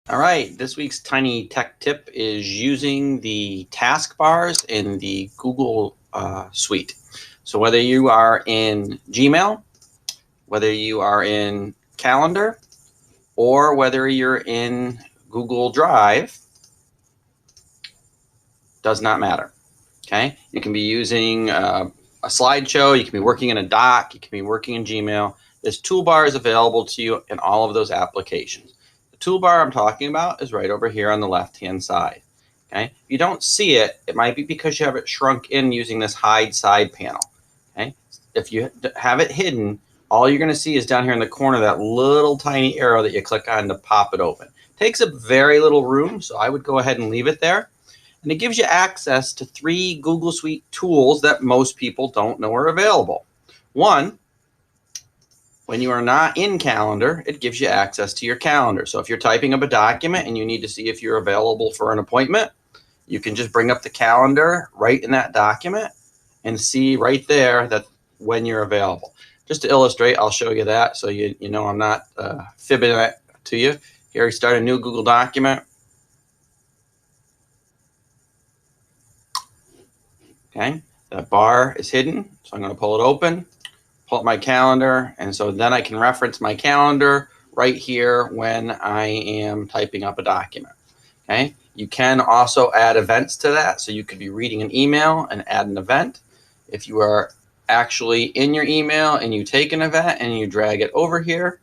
All right, this week's tiny tech tip is using the taskbars in the Google Suite. So whether you are in Gmail, whether you are in Calendar, or whether you're in Google Drive, does not matter. Okay, you can be using a slideshow, you can be working in a doc, you can be working in Gmail. This toolbar is available to you in all of those applications. The toolbar I'm talking about is right over here on the left-hand side. Okay, if you don't see it, it might be because you have it shrunk in using this hide side panel. Okay, if you have it hidden, all you're going to see is down here in the corner that little tiny arrow that you click on to pop it open. It takes up very little room, so I would go ahead and leave it there. And it gives you access to 3 Google Suite tools that most people don't know are available. One, when you are not in Calendar, it gives you access to your calendar. So if you're typing up a document and you need to see if you're available for an appointment, you can just bring up the calendar right in that document and see right there that when you're available. Just to illustrate, I'll show you that so you know I'm not fibbing it to you. Here, start a new Google document. Okay, that bar is hidden, so I'm going to pull it open, pull up my calendar, and so then I can reference my calendar right here when I am typing up a document. Okay, you can also add events to that, so you could be reading an email and add an event. If you are actually in your email and you take an event and you drag it over here,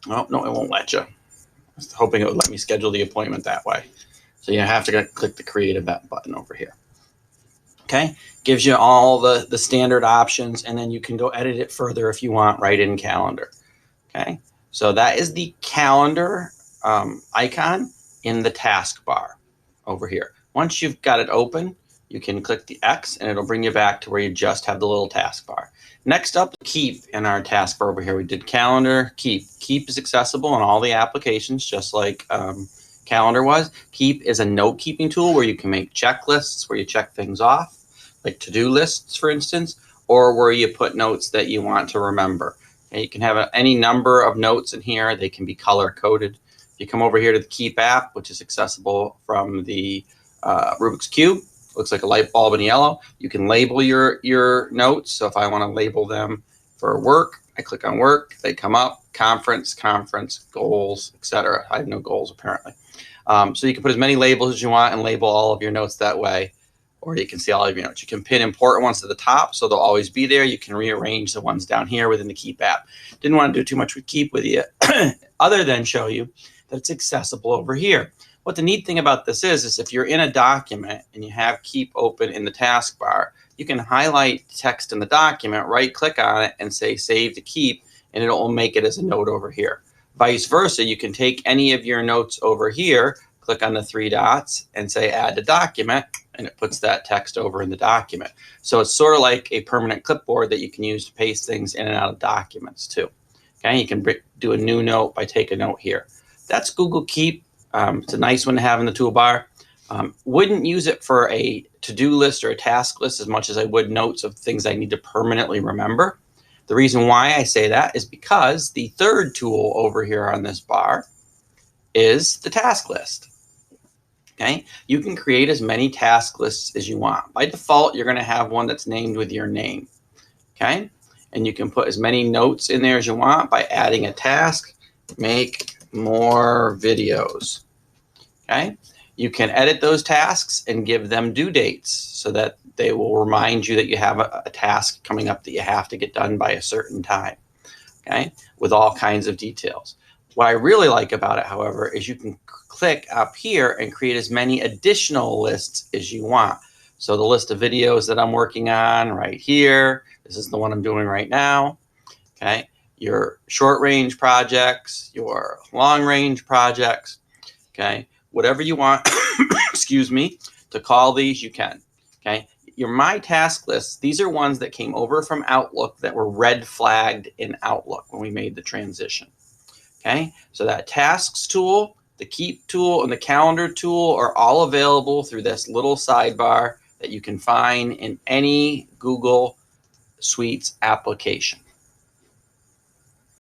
oh no, it won't let you. I was hoping it would let me schedule the appointment that way. So you have to click the create event button over here. Okay, gives you all the standard options, and then you can go edit it further if you want right in Calendar. Okay, so that is the calendar icon in the taskbar over here. Once you've got it open, you can click the X and it'll bring you back to where you just have the little taskbar. Next up, keep in our taskbar over here. We did calendar, keep. Keep is accessible in all the applications, just like Calendar was. Keep is a note-keeping tool where you can make checklists where you check things off, like to-do lists, for instance, or where you put notes that you want to remember. And you can have any number of notes in here. They can be color-coded. If you come over here to the Keep app, which is accessible from the Rubik's Cube, looks like a light bulb in yellow. You can label your notes. So if I want to label them for work, I click on work. They come up, conference, goals, etc. I have no goals apparently. So you can put as many labels as you want and label all of your notes that way, or you can see all of your notes. You can pin important ones to the top, so they'll always be there. You can rearrange the ones down here within the Keep app. Didn't want to do too much with Keep with you, other than show you that it's accessible over here. What the neat thing about this is if you're in a document and you have Keep open in the taskbar, you can highlight text in the document, right-click on it, and say Save to Keep, and it will make it as a note over here. Vice versa, you can take any of your notes over here, click on the 3 dots, and say Add to Document, and it puts that text over in the document. So it's sort of like a permanent clipboard that you can use to paste things in and out of documents too. Okay, you can do a new note by take a note here. That's Google Keep. It's a nice one to have in the toolbar. Wouldn't use it for a to-do list or a task list as much as I would notes of things I need to permanently remember. The reason why I say that is because the third tool over here on this bar is the task list. Okay, you can create as many task lists as you want. By default, you're going to have one that's named with your name. Okay, and you can put as many notes in there as you want by adding a task. Make more videos. Okay, you can edit those tasks and give them due dates so that they will remind you that you have a task coming up that you have to get done by a certain time. Okay, with all kinds of details. What I really like about it, however, is you can click up here and create as many additional lists as you want. So the list of videos that I'm working on right here, this is the one I'm doing right now. Okay, your short range projects, your long range projects, okay, whatever you want, excuse me, to call these, you can. Okay, your My Task lists, these are ones that came over from Outlook that were red flagged in Outlook when we made the transition. Okay, so that Tasks tool, the Keep tool, and the Calendar tool are all available through this little sidebar that you can find in any Google Suites application.